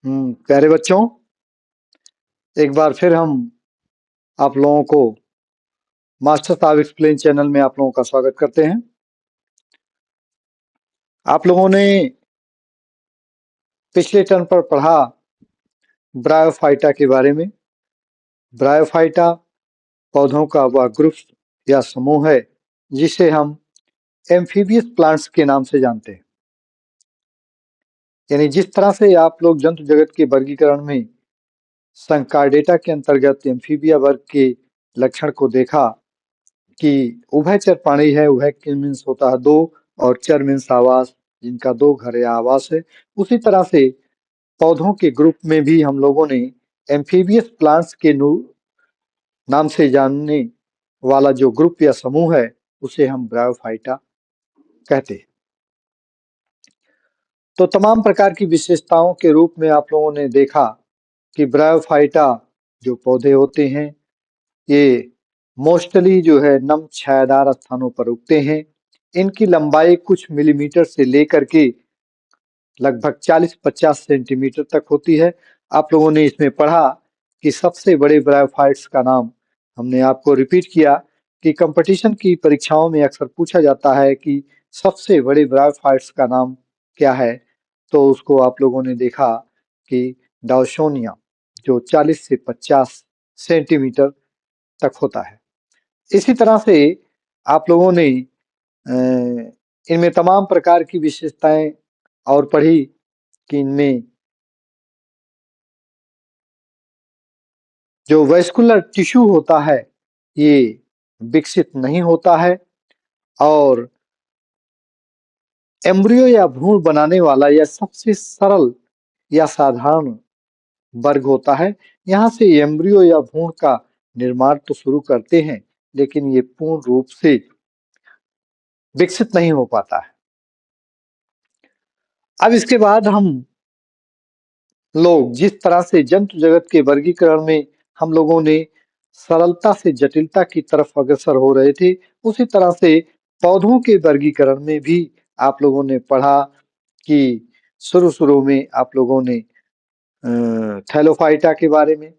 प्यारे बच्चों, एक बार फिर हम आप लोगों को मास्टर साहब एक्सप्लेन चैनल में आप लोगों का स्वागत करते हैं। आप लोगों ने पिछले टर्म पर पढ़ा ब्रायोफाइटा के बारे में। ब्रायोफाइटा पौधों का वह ग्रुप या समूह है जिसे हम एम्फीबियस प्लांट्स के नाम से जानते हैं। यानी जिस तरह से आप लोग जंतु जगत के वर्गीकरण में संकार्डेटा के अंतर्गत एम्फीबिया वर्ग के लक्षण को देखा कि उभयचर प्राणी है। उभय मीन्स होता है दो, और चर मीन्स आवास, जिनका दो घर या आवास है। उसी तरह से पौधों के ग्रुप में भी हम लोगों ने एम्फीबियस प्लांट्स के नाम से जानने वाला जो ग्रुप या समूह है उसे हम ब्रायोफाइटा कहते हैं। तो तमाम प्रकार की विशेषताओं के रूप में आप लोगों ने देखा कि ब्रायोफाइटा जो पौधे होते हैं ये मोस्टली जो है नम छायादार स्थानों पर उगते हैं। इनकी लंबाई कुछ मिलीमीटर से लेकर के लगभग 40-50 सेंटीमीटर तक होती है। आप लोगों ने इसमें पढ़ा कि सबसे बड़े ब्रायोफाइट्स का नाम हमने आपको रिपीट किया कि कंपटीशन की परीक्षाओं में अक्सर पूछा जाता है कि सबसे बड़े ब्रायोफाइट्स का नाम क्या है। तो उसको आप लोगों ने देखा कि डाउसोनिया जो 40 से 50 सेंटीमीटर तक होता है। इसी तरह से आप लोगों ने इनमें तमाम प्रकार की विशेषताएं और पढ़ी कि इनमें जो वेस्कुलर टिश्यू होता है ये विकसित नहीं होता है, और एम्ब्रियो या भ्रूण बनाने वाला यह सबसे सरल या साधारण वर्ग होता है। यहाँ से एम्ब्रियो या भ्रूण का निर्माण तो शुरू करते हैं, लेकिन ये पूर्ण रूप से विकसित नहीं हो पाता है। अब इसके बाद हम लोग जिस तरह से जंतु जगत के वर्गीकरण में हम लोगों ने सरलता से जटिलता की तरफ अग्रसर हो रहे थे, उसी तरह से पौधों के वर्गीकरण में भी आप लोगों ने पढ़ा कि शुरू में आप लोगों ने थैलोफाइटा के बारे में,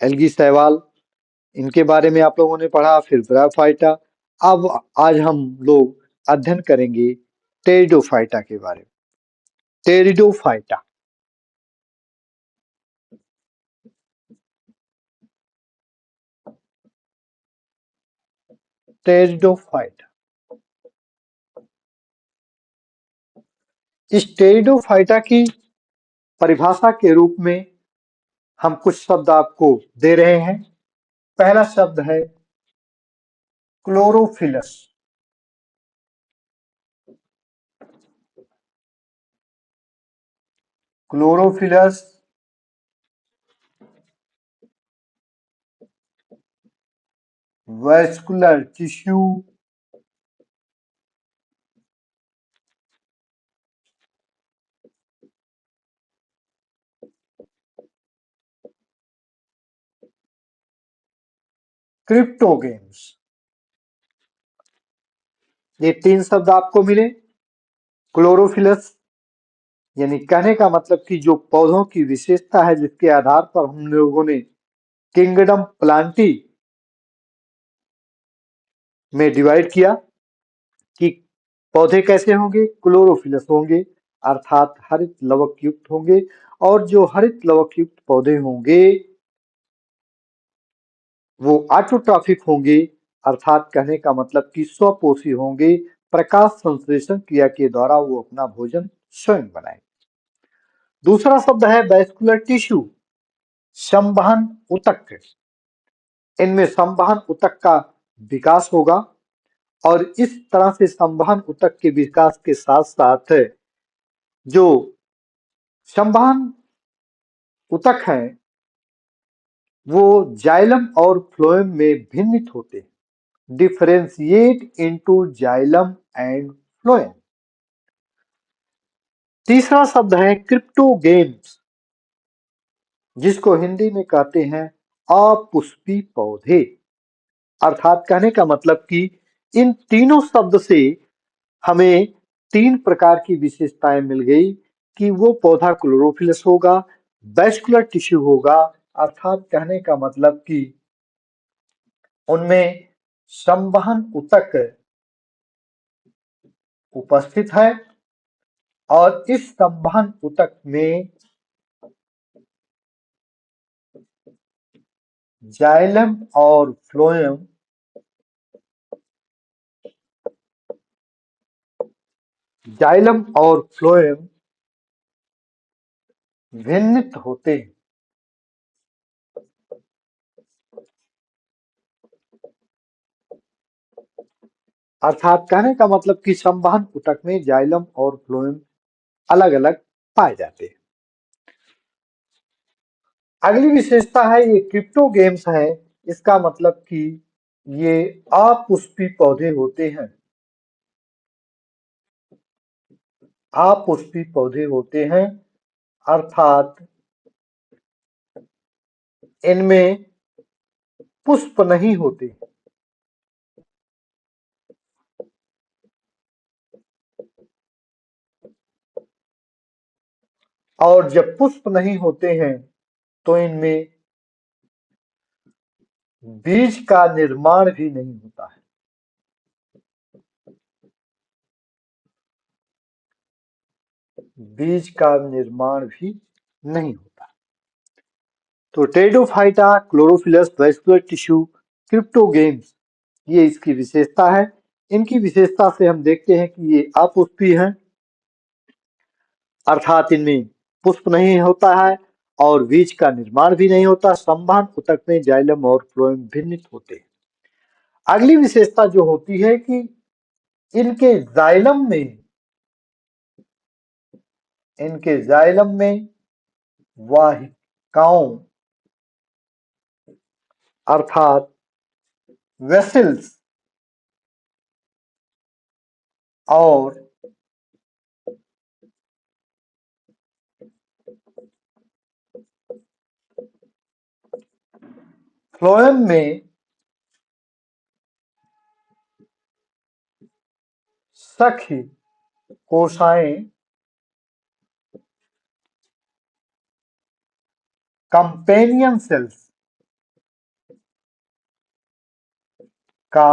एल्गी शैवाल, इनके बारे में आप लोगों ने पढ़ा, फिर ब्रायोफाइटा। अब आज हम लोग अध्ययन करेंगे टेरिडोफाइटा के बारे में। टेरिडोफाइटा टेरिडोफाइटा इस टेरिडोफाइटा की परिभाषा के रूप में हम कुछ शब्द आपको दे रहे हैं। पहला शब्द है chlorophyllous. Chlorophyllous vascular tissue cryptogams. ये तीन शब्द आपको मिले। क्लोरोफिलस यानी कहने का मतलब कि जो पौधों की विशेषता है जिसके आधार पर हम लोगों ने किंगडम प्लांटी में डिवाइड किया कि पौधे कैसे होंगे, क्लोरोफिलस होंगे अर्थात हरित लवक युक्त होंगे, और जो हरित लवक युक्त पौधे होंगे वो ऑटोट्रॉफिक होंगे अर्थात कहने का मतलब कि स्वपोषी होंगे। प्रकाश संश्लेषण क्रिया के द्वारा वो अपना भोजन स्वयं बनाएंगे। दूसरा शब्द है वैस्कुलर टिश्यू, संवहन ऊतक। इनमें संवहन ऊतक का विकास होगा, और इस तरह से संवहन ऊतक के विकास के साथ साथ जो संवहन ऊतक हैं वो जाइलम और फ्लोएम में भिन्नित होते हैं। Differentiate into xylem and phloem. तीसरा शब्द है क्रिप्टोगेम्स, जिसको हिंदी में कहते हैं अपुष्पी पौधे। अर्थात कहने का मतलब कि इन तीनों शब्द से हमें तीन प्रकार की विशेषताएं मिल गई कि वो पौधा क्लोरोफिलस होगा, वैस्कुलर टिश्यू होगा, अर्थात कहने का मतलब कि उनमें संवहन ऊतक उपस्थित है और इस संवहन ऊतक में जाइलम और फ्लोएम भिन्नित होते हैं। अर्थात कहने का मतलब कि संवहन ऊतक में जाइलम और फ्लोएम अलग अलग पाए जाते हैं। अगली विशेषता है ये क्रिप्टोगेम्स है। इसका मतलब कि ये अपुष्पी पौधे होते हैं। अपुष्पी पौधे होते हैं अर्थात इनमें पुष्प नहीं होते। और जब पुष्प नहीं होते हैं तो इनमें बीज का निर्माण भी नहीं होता है। बीज का निर्माण भी नहीं होता। तो pteridophyta, chlorophyllous, vascular tissue, cryptogams ये इसकी विशेषता है। इनकी विशेषता से हम देखते हैं कि ये अपुष्पी हैं अर्थात इनमें पुष्प नहीं होता है और बीज का निर्माण भी नहीं होता। संवहन ऊतक में जाइलम और फ्लोएम भिन्नित होते हैं। अगली विशेषता जो होती है कि इनके जाइलम में वाहिकाओं अर्थात वेसल्स और फ्लोएम में सख्य कोशिकाएं कंपेनियन सेल्स का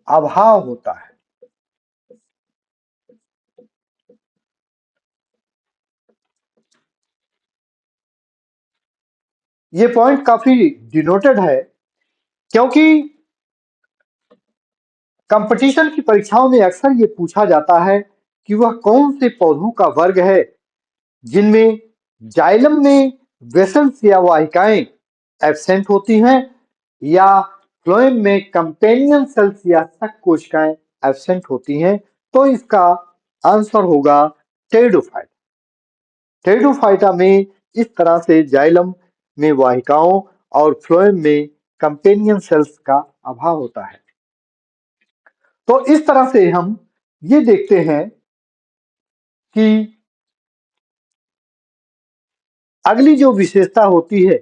अभाव होता है। ये पॉइंट काफी डिनोटेड है क्योंकि कंपटीशन की परीक्षाओं में अक्सर ये पूछा जाता है कि वह कौन से पौधों का वर्ग है जिनमें जाइलम में वेसल्स या वाहिकाएं एब्सेंट होती हैं या फ्लोएम में कंपेनियन सेल्स या सक कोशिकाएं एब्सेंट होती हैं। तो इसका आंसर होगा टेरिडोफाइटा। टेरिडोफाइटा में इस तरह से जाइलम में वाहिकाओं और फ्लोएम में कंपेनियन सेल्स का अभाव होता है। तो इस तरह से हम ये देखते हैं कि अगली जो विशेषता होती है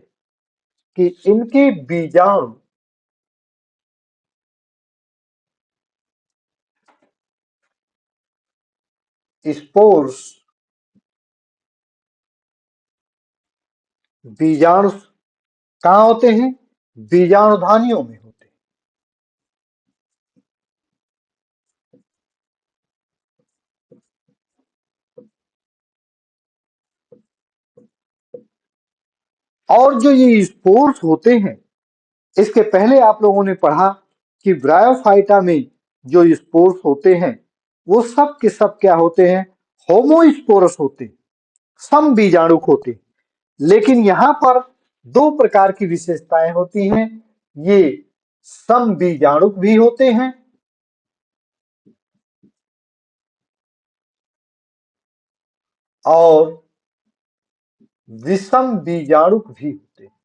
कि इनके बीजाणु स्पोर्स बीजाणु कहाँ होते हैं? बीजाणुधानियों में होते हैं। और जो ये स्पोर्स होते हैं इसके पहले आप लोगों ने पढ़ा कि ब्रायोफाइटा में जो स्पोर्स होते हैं वो सब के सब क्या होते हैं? होमोस्पोरस होते हैं, समबीजाणुक होते हैं। लेकिन यहां पर दो प्रकार की विशेषताएं होती हैं। ये समबीजाणुक भी होते हैं और विषम बीजाणुक भी होते हैं।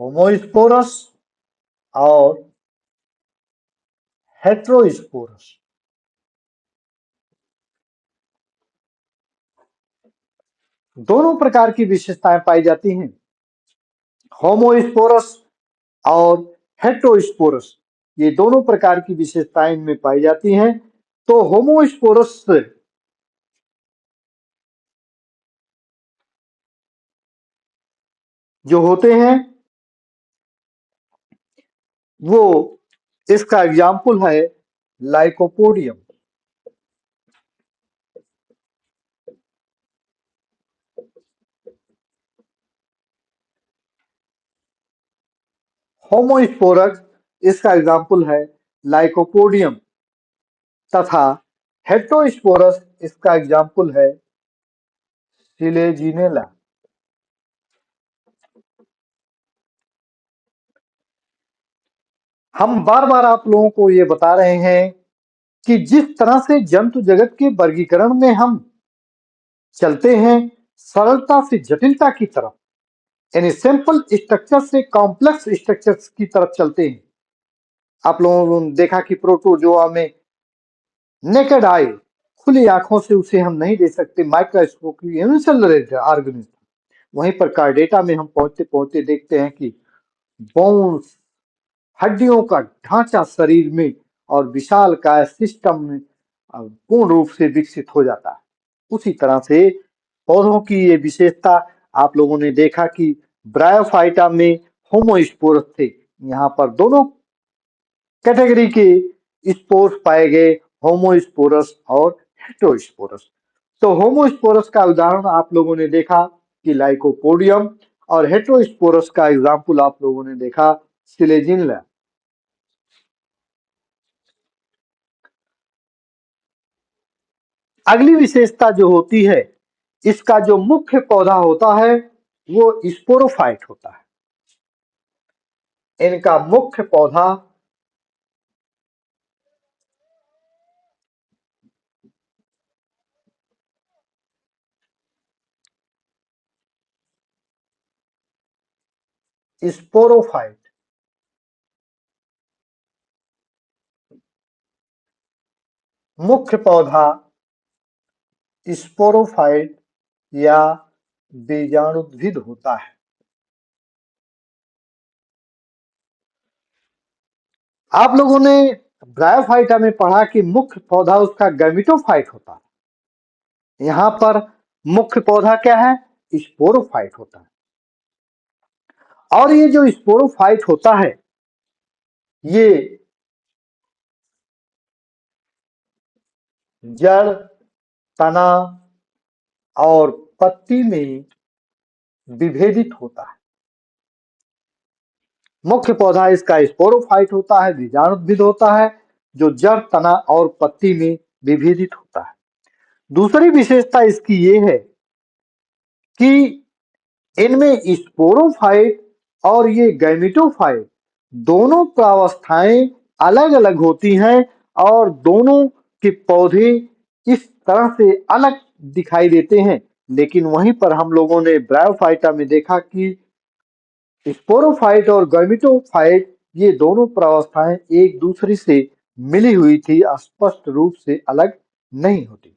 होमोस्पोरस और हेट्रोस्पोरस दोनों प्रकार की विशेषताएं पाई जाती हैं। होमोस्पोरस और हेटेरोस्पोरस, ये दोनों प्रकार की विशेषताएं इनमें पाई जाती हैं। तो होमोस्पोरस जो होते हैं वो, इसका एग्जाम्पल है लाइकोपोडियम। होमोस्पोरस, इसका एग्जाम्पल है लाइकोपोडियम, तथा हेटेरोस्पोरस, इसका एग्जाम्पल है सिलेजिनेला। हम बार बार आप लोगों को ये बता रहे हैं कि जिस तरह से जंतु जगत के वर्गीकरण में हम चलते हैं सरलता से जटिलता की तरफ, यानी सिंपल स्ट्रक्चर से कॉम्प्लेक्स स्ट्रक्चर्स की तरफ चलते हैं। आप लोगों ने देखा कि प्रोटोजोआ में नेकेड आई, खुली आंखों से उसे हम नहीं देख सकते, माइक्रोस्कोपिक यूनिसेलुलर ऑर्गेनिज्म। वहीं पर कार्डेटा में हम पहुंचते पहुंचते देखते हैं कि बोन्स, हड्डियों का ढांचा शरीर में और विशाल काय सिस्टम में पूर्ण रूप से विकसित हो जाता है। उसी तरह से पौधों की ये विशेषता आप लोगों ने देखा कि ब्रायोफाइटा में होमोस्पोरस थे, यहाँ पर दोनों कैटेगरी के स्पोर्स पाए गए, होमोस्पोरस और हेटेरोस्पोरस। तो होमोस्पोरस का उदाहरण आप लोगों ने देखा कि लाइकोपोडियम, और हेटेरोस्पोरस का एग्जाम्पल आप लोगों ने देखा सिलेजिनला। अगली विशेषता जो होती है, इसका जो मुख्य पौधा होता है वो स्पोरोफाइट होता है। इनका मुख्य पौधा स्पोरोफाइट, मुख्य पौधा स्पोरोफाइट या बीजाणुद्भिद होता है। आप लोगों ने ब्रायोफाइटा में पढ़ा कि मुख्य पौधा उसका गैमेटोफाइट होता है। यहां पर मुख्य पौधा क्या है? स्पोरोफाइट होता है। और ये जो स्पोरोफाइट होता है ये जड़, तना और पत्ती में विभेदित होता है। मुख्य पौधा इसका स्पोरोफाइट होता है, बीजाणुद्भिद होता है, जो जड़, तना और पत्ती में विभेदित होता है। दूसरी विशेषता इसकी ये है कि इनमें स्पोरोफाइट और ये गैमेटोफाइट दोनों प्रावस्थाएं अलग अलग होती हैं, और दोनों के पौधे इस तरह से अलग दिखाई देते हैं। लेकिन वहीं पर हम लोगों ने ब्रायोफाइटा में देखा कि स्पोरोफाइट और गैमेटोफाइट ये दोनों प्रावस्थाएं एक दूसरे से मिली हुई थी, स्पष्ट रूप से अलग नहीं होती थी।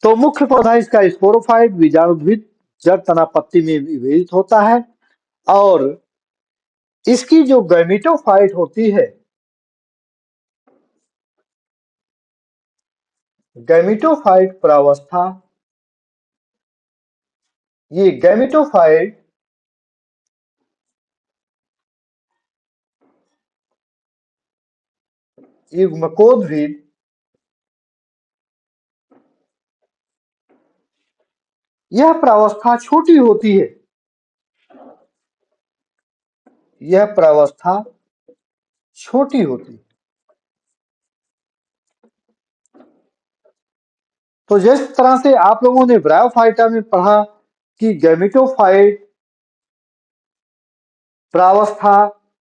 तो मुख्य पौधा इसका स्पोरोफाइट, बीजाणुद्भिद, जड़, तना, पत्ती में विभेदित होता है। और इसकी जो गैमेटोफाइट होती है, गैमेटोफाइट प्रावस्था, ये गैमेटोफाइट युग्मकोद्भिद यह प्रावस्था छोटी होती है। यह प्रावस्था छोटी होती है। तो जिस तरह से आप लोगों ने ब्रायोफाइटा में पढ़ा कि गैमेटोफाइट प्रावस्था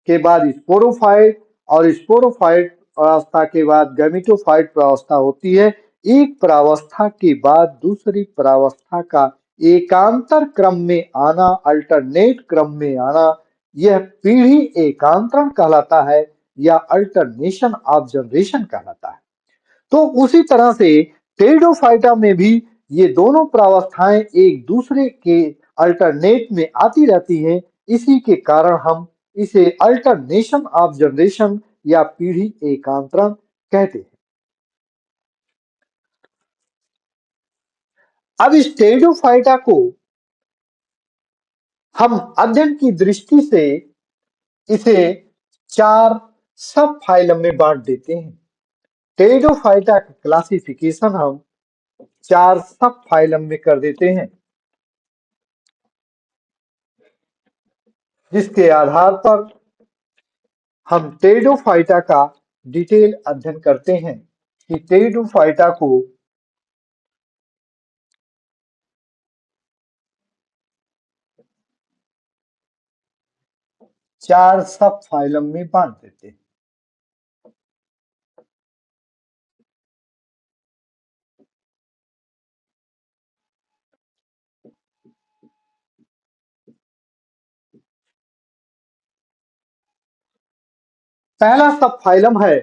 के बाद स्पोरोफाइट, और स्पोरोफाइट प्रावस्था के बाद गैमेटोफाइट प्रावस्था होती है। एक प्रावस्था के बाद दूसरी प्रावस्था का एकांतर क्रम में आना, अल्टरनेट क्रम में आना, यह पीढ़ी एकांतरण कहलाता है या अल्टरनेशन ऑफ जनरेशन कहलाता है। तो उसी तरह से टेरिडोफाइटा में भी ये दोनों प्रावस्थाएं एक दूसरे के अल्टरनेट में आती रहती हैं। इसी के कारण हम इसे अल्टरनेशन ऑफ जनरेशन या पीढ़ी एकांतरण कहते हैं। अब इस टेरिडोफाइटा को हम अध्ययन की दृष्टि से इसे 4 सब फाइलम में बांट देते हैं। टेरिडोफाइटा का क्लासिफिकेशन हम 4 सब फाइलम में कर देते हैं, जिसके आधार पर हम टेरिडोफाइटा का डिटेल अध्ययन करते हैं कि टेरिडोफाइटा को 4 सब फाइलम में बांट देते हैं। पहला सब फाइलम है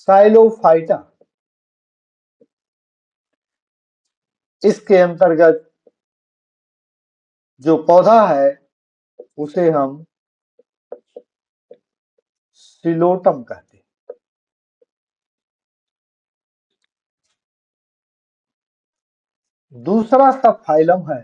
साइलोफाइटा। इसके अंतर्गत जो पौधा है उसे हम सिलोटम कहते हैं। दूसरा सब फाइलम है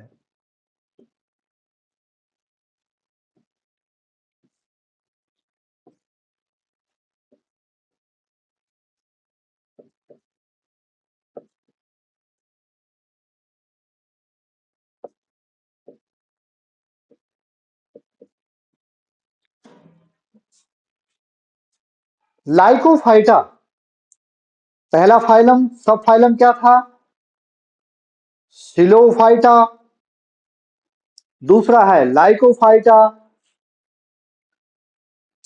लाइकोफाइटा। पहला फाइलम सब फाइलम क्या था? सिलोफाइटा। दूसरा है लाइकोफाइटा।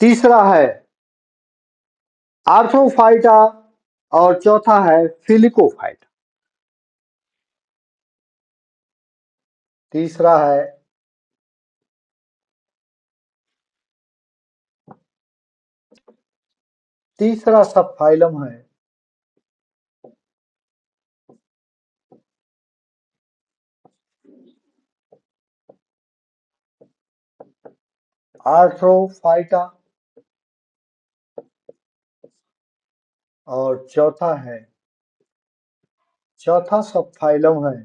तीसरा है आर्थ्रोफाइटा और चौथा है फिलिकोफाइटा। तीसरा है तीसरा सब फाइलम है आर्थ्रोफाइटा और चौथा सब फाइलम है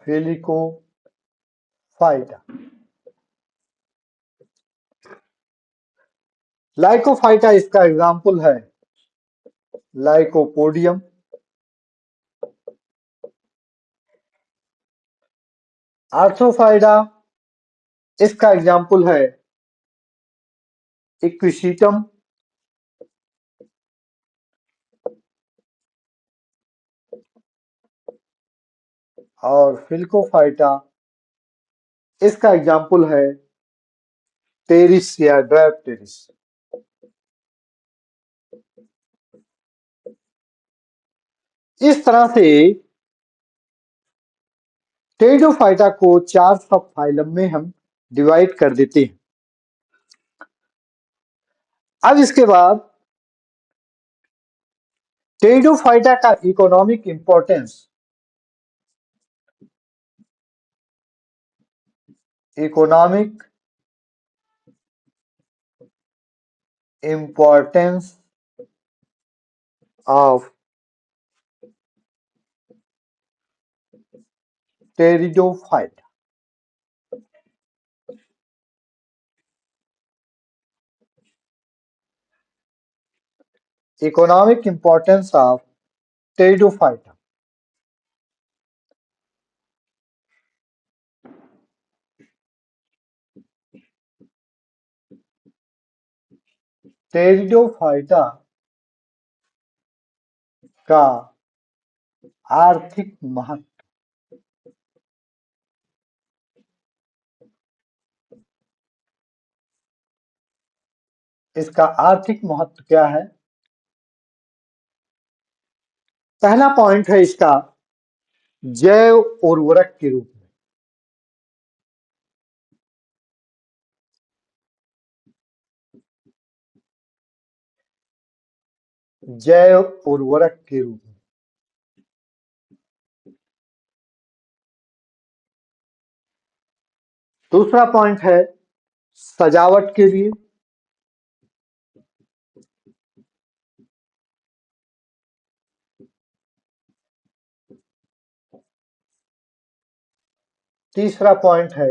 फेलिकोफाइटा। लाइकोफाइटा इसका एग्जाम्पल है लाइकोपोडियम। आर्थ्रोफाइटा इसका एग्जाम्पल है इक्विसिटम। और फिलिकोफाइटा इसका एग्जाम्पल है टेरिस या ड्रायोप्टेरिस। इस तरह से टेरिडोफाइटा को 4 सब फाइलम में हम डिवाइड कर देते हैं। अब इसके बाद टेरिडोफाइटा का economic importance economic importance of pteridophyta. Economic importance of pteridophyta. Pteridophyta का आर्थिक महत्व। इसका आर्थिक महत्व क्या है? पहला पॉइंट है इसका जैव उर्वरक के रूप में। जैव उर्वरक के रूप में। दूसरा पॉइंट है सजावट के लिए। तीसरा पॉइंट है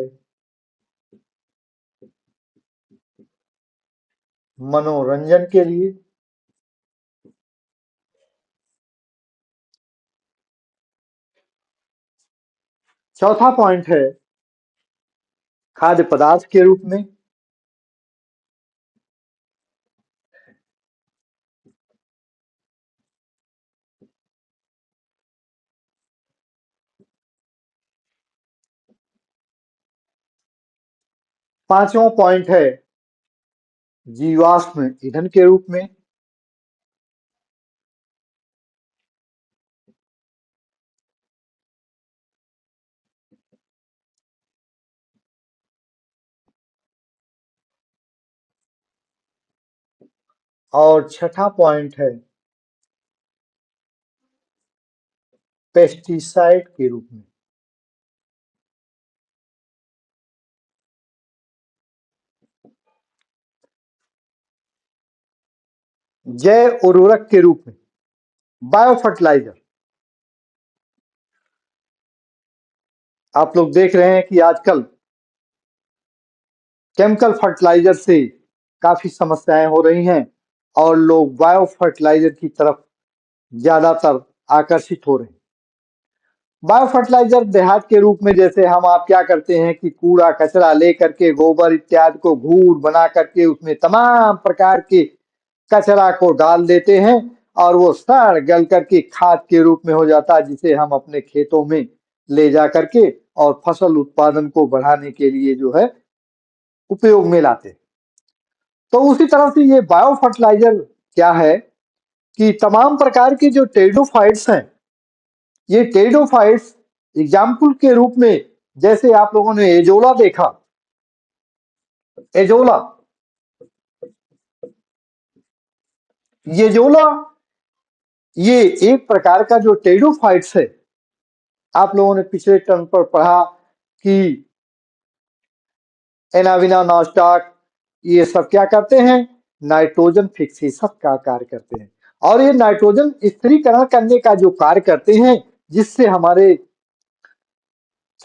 मनोरंजन के लिए। चौथा पॉइंट है खाद्य पदार्थ के रूप में। पांचवा पॉइंट है जीवाश्म ईंधन के रूप में। और छठा पॉइंट है पेस्टिसाइड के रूप में। जैव उर्वरक के रूप में बायो फर्टिलाइजर। आप लोग देख रहे हैं कि आजकल केमिकल फर्टिलाइजर से काफी समस्याएं हो रही हैं और लोग बायो फर्टिलाइजर की तरफ ज्यादातर आकर्षित हो रहे हैं। बायो फर्टिलाइजर देहात के रूप में जैसे हम आप क्या करते हैं कि कूड़ा कचरा लेकर के गोबर इत्यादि को घूर बना करके उसमें तमाम प्रकार के कचरा को डाल देते हैं और वो सड़ गल करके खाद के रूप में हो जाता है, जिसे हम अपने खेतों में ले जा करके और फसल उत्पादन को बढ़ाने के लिए जो है उपयोग में लाते हैं। तो उसी तरह से ये बायो फर्टिलाइजर क्या है कि तमाम प्रकार के जो टेरिडोफाइट्स हैं, ये टेरिडोफाइट्स एग्जाम्पल के रूप में जैसे आप लोगों ने एजोला देखा। एजोला एजोला ये एक प्रकार का जो टेरिडोफाइट्स है। आप लोगों ने पिछले टर्म पर पढ़ा कि एनाविना नॉस्टाक ये सब क्या करते हैं, नाइट्रोजन फिक्सेशन का कार्य करते हैं और ये नाइट्रोजन स्थिरीकरण करने का जो कार्य करते हैं जिससे हमारे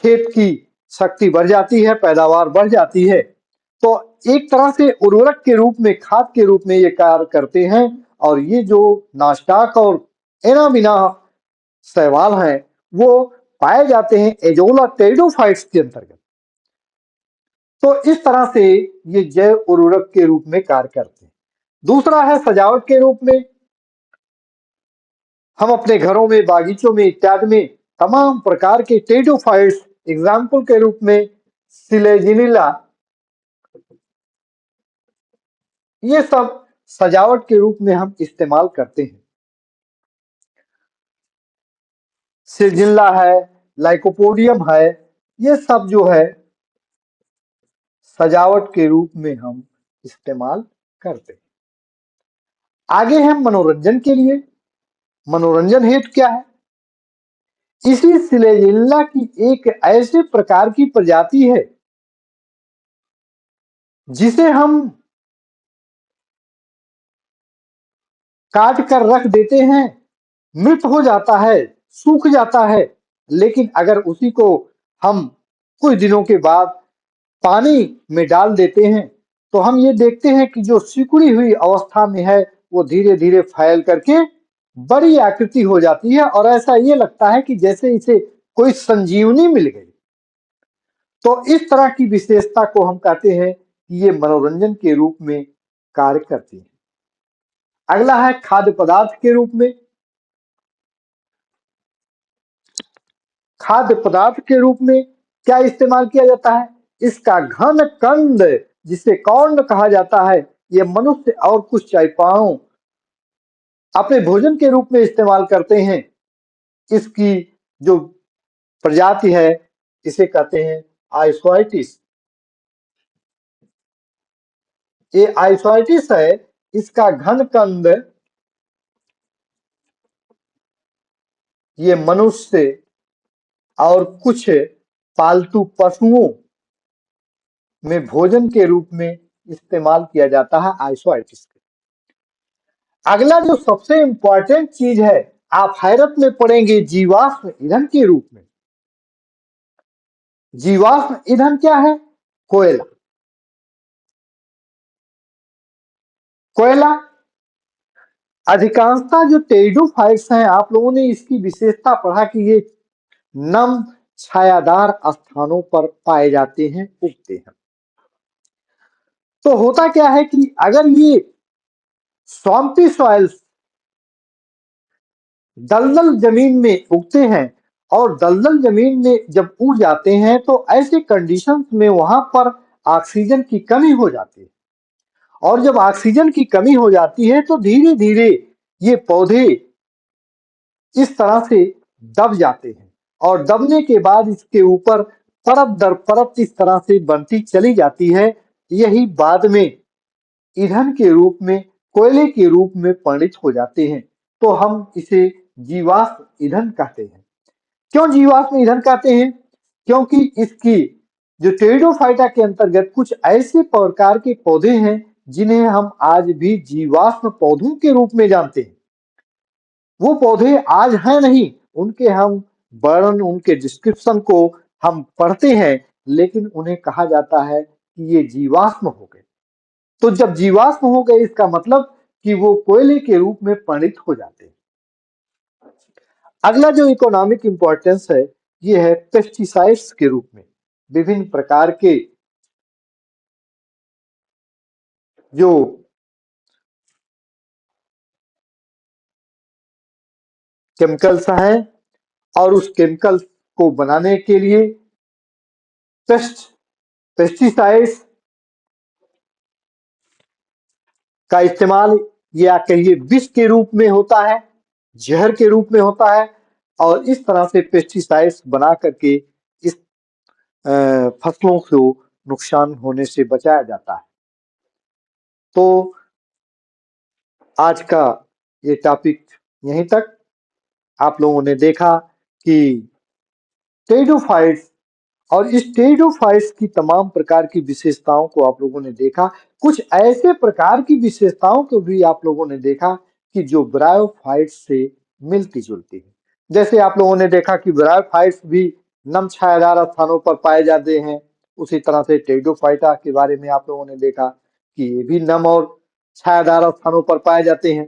खेत की शक्ति बढ़ जाती है, पैदावार बढ़ जाती है। तो एक तरह से उर्वरक के रूप में खाद के रूप में ये कार्य करते हैं और ये जो नास्टाक और एनामिना शैवाल हैं वो पाए जाते हैं एजोला टेरिडोफाइट्स के अंतर्गत। तो इस तरह से ये जैव उर्वरक के रूप में कार्य करते हैं। दूसरा है सजावट के रूप में। हम अपने घरों में, बागीचों में इत्यादि में तमाम प्रकार के टेरिडोफाइट्स एग्जाम्पल के रूप में सिलेजिनिला, ये सब सजावट के रूप में हम इस्तेमाल करते हैं। सिजिल्ला है, लाइकोपोडियम है, ये सब जो है सजावट के रूप में हम इस्तेमाल करते हैं। आगे है मनोरंजन के लिए। मनोरंजन हेतु क्या है, इसी सिलेजिल्ला की एक ऐसे प्रकार की प्रजाति है जिसे हम काट कर रख देते हैं, मृत हो जाता है, सूख जाता है, लेकिन अगर उसी को हम कुछ दिनों के बाद पानी में डाल देते हैं तो हम ये देखते हैं कि जो सिकुड़ी हुई अवस्था में है वो धीरे धीरे फैल करके बड़ी आकृति हो जाती है और ऐसा ये लगता है कि जैसे इसे कोई संजीवनी मिल गई। तो इस तरह की विशेषता को हम कहते हैं कि ये मनोरंजन के रूप में कार्य करती है। अगला है खाद्य पदार्थ के रूप में। खाद्य पदार्थ के रूप में क्या इस्तेमाल किया जाता है, इसका घन कंद जिसे कॉर्न कहा जाता है, ये मनुष्य और कुछ चैपाओं अपने भोजन के रूप में इस्तेमाल करते हैं इसकी जो प्रजाति है इसे कहते हैं आइसोइटिस। ये आइसोइटिस है, इसका घन कंद ये मनुष्य और कुछ पालतू पशुओं में भोजन के रूप में इस्तेमाल किया जाता है आइसोइटिस। अगला जो सबसे इंपॉर्टेंट चीज है, आप हैरत में पड़ेंगे जीवाश्म ईंधन के रूप में। जीवाश्म ईंधन क्या है? कोयला। कोयला अधिकांशतः जो टेरिडोफाइट्स हैं, आप लोगों ने इसकी विशेषता पढ़ा कि ये नम छायादार स्थानों पर पाए जाते हैं, उगते हैं। तो होता क्या है कि अगर ये स्वैम्पी सॉइल्स दलदल जमीन में उगते हैं और दलदल जमीन में जब उग जाते हैं तो ऐसे कंडीशंस में वहां पर ऑक्सीजन की कमी हो जाती है, और जब ऑक्सीजन की कमी हो जाती है तो धीरे धीरे ये पौधे इस तरह से दब जाते हैं, और दबने के बाद इसके ऊपर परत दर परत इस तरह से बनती चली जाती है। यही बाद में ईंधन के रूप में, कोयले के रूप में परिणित हो जाते हैं। तो हम इसे जीवाश्म ईंधन कहते हैं। क्यों जीवाश्म ईंधन कहते हैं? क्योंकि इसकी जो टेरिडोफाइटा के अंतर्गत कुछ ऐसे प्रकार के पौधे हैं जिन्हें हम आज भी जीवाश्म पौधों के रूप में जानते हैं। वो पौधे आज हैं नहीं, उनके हम वर्णन, उनके डिस्क्रिप्शन को हम पढ़ते हैं, लेकिन उन्हें कहा जाता है कि ये जीवाश्म हो गए। तो जब जीवाश्म हो गए इसका मतलब कि वो कोयले के रूप में परिणित हो जाते हैं। अगला जो इकोनॉमिक इंपॉर्टेंस है, ये है पेस्टिसाइड्स के रूप में। विभिन्न प्रकार के जो केमिकल्स हैं, और उस केमिकल्स को बनाने के लिए पेस्टिसाइड्स का इस्तेमाल या कहिए विष के रूप में होता है, जहर के रूप में होता है, और इस तरह से पेस्टिसाइड्स बना करके इस फसलों को नुकसान होने से बचाया जाता है। तो आज का ये टॉपिक यहीं तक। आप लोगों ने देखा कि टेरिडोफाइट्स और इस टेरिडोफाइट्स की तमाम प्रकार की विशेषताओं को आप लोगों ने देखा। कुछ ऐसे प्रकार की विशेषताओं को भी आप लोगों ने देखा कि जो ब्रायोफाइट्स से मिलती जुलती है। जैसे आप लोगों ने देखा कि ब्रायोफाइट्स भी नम छायादार स्थानों पर पाए जाते हैं, उसी तरह से टेरिडोफाइटा के बारे में आप लोगों ने देखा कि ये भी नम और छायादार स्थानों पर पाए जाते हैं।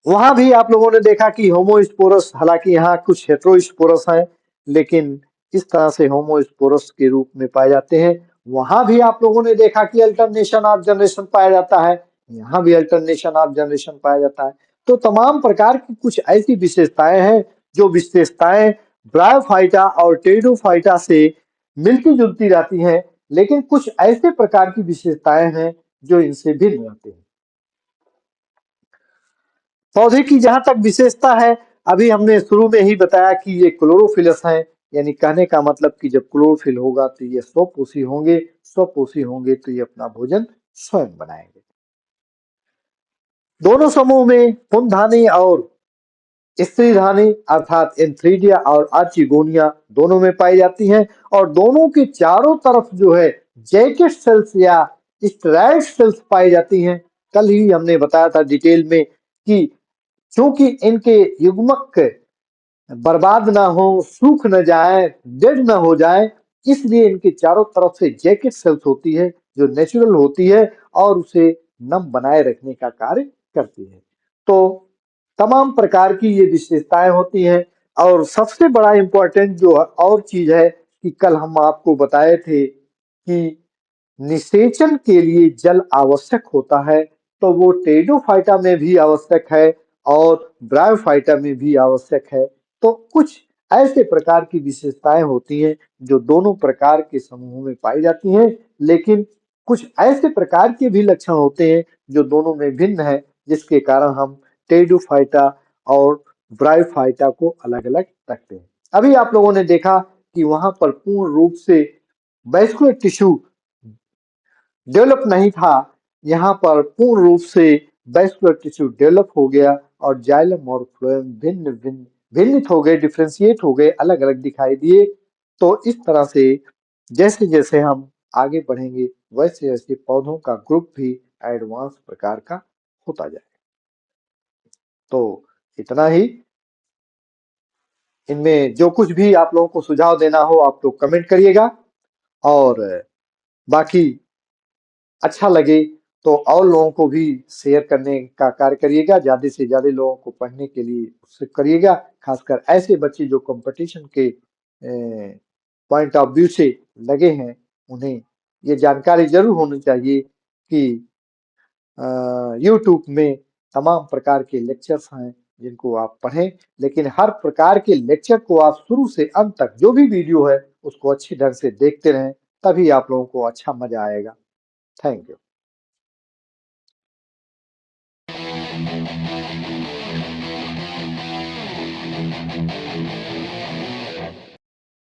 वहां भी आप लोगों ने देखा कि होमोस्पोरस, हालांकि यहाँ कुछ हेटेरोस्पोरस हैं, लेकिन इस तरह से होमोस्पोरस के रूप में पाए जाते हैं। वहां भी आप लोगों ने देखा कि अल्टरनेशन ऑफ जनरेशन पाया जाता है, यहाँ भी अल्टरनेशन ऑफ जनरेशन पाया जाता है। तो तमाम प्रकार की कुछ ऐसी विशेषताएं हैं जो विशेषताएं ब्रायोफाइटा और टेरिडोफाइटा से मिलती जुलती रहती हैं, लेकिन कुछ ऐसे प्रकार की विशेषताएं हैं जो इनसे भिन्न रहते हैं। पौधे की जहां तक विशेषता है, अभी हमने शुरू में ही बताया कि ये क्लोरोफिलस हैं, यानी कहने का मतलब कि जब क्लोरोफिल होगा तो ये स्वपोषी होंगे, स्वपोषी होंगे तो ये अपना भोजन स्वयं बनाएंगे। दोनों समूह में पुंधानी और स्त्रीधानी अर्थात एंथ्रीडिया और आर्चिगोनिया दोनों में पाई जाती हैं, और दोनों के चारों तरफ जो है जैकेट सेल्स या स्टेरॉइड सेल्स पाई जाती हैं। कल ही हमने बताया था डिटेल में कि क्योंकि इनके युग्मक बर्बाद ना हो, सूख न जाए, डेड न हो जाए, इसलिए इनके चारों तरफ से जैकेट सेल्स होती है जो नेचुरल होती है और उसे नम बनाए रखने का कार्य करती है। तो तमाम प्रकार की ये विशेषताएं होती हैं। और सबसे बड़ा इंपॉर्टेंट जो और चीज है कि कल हम आपको बताए थे कि निषेचन के लिए जल आवश्यक होता है, तो वो टेरिडोफाइटा में भी आवश्यक है और ब्रायोफाइटा में भी आवश्यक है। तो कुछ ऐसे प्रकार की विशेषताएं होती हैं जो दोनों प्रकार के समूहों में पाई जाती हैं, लेकिन कुछ ऐसे प्रकार के भी लक्षण होते हैं जो दोनों में भिन्न है, जिसके कारण हम टेरिडोफाइटा और ब्रायोफाइटा को अलग-अलग रखते हैं। अभी आप लोगों ने देखा कि वहां पर पूर्ण रूप से वैस्कुलर टिश्यू डेवलप नहीं था, यहाँ पर पूर्ण रूप से वैस्कुलर टिश्यू डेवलप हो गया और जाइलम और फ्लोएम भिन्नित हो गए, डिफरेंशिएट हो गए, अलग-अलग दिखाई दिए। तो इस तरह से जैसे-जैसे हम आगे बढ़ेंगे, वैसे-वैसे पौधों का ग्रुप भी एडवांस प्रकार का होता जाएगा। तो इतना ही। इनमें जो कुछ भी आप लोगों को सुझाव देना हो आप लोग कमेंट करिएगा, और बाकी अच्छा लगे तो और लोगों को भी शेयर करने का कार्य करिएगा, ज्यादा से ज्यादा लोगों को पढ़ने के लिए उत्सुक करिएगा। खासकर ऐसे बच्चे जो कंपटीशन के पॉइंट ऑफ व्यू से लगे हैं, उन्हें ये जानकारी जरूर होनी चाहिए कि यूट्यूब में तमाम प्रकार के लेक्चर्स हैं जिनको आप पढ़ें, लेकिन हर प्रकार के लेक्चर को आप शुरू से अंत तक जो भी वीडियो है उसको अच्छी ढंग से देखते रहें, तभी आप लोगों को अच्छा मजा आएगा। Thank you.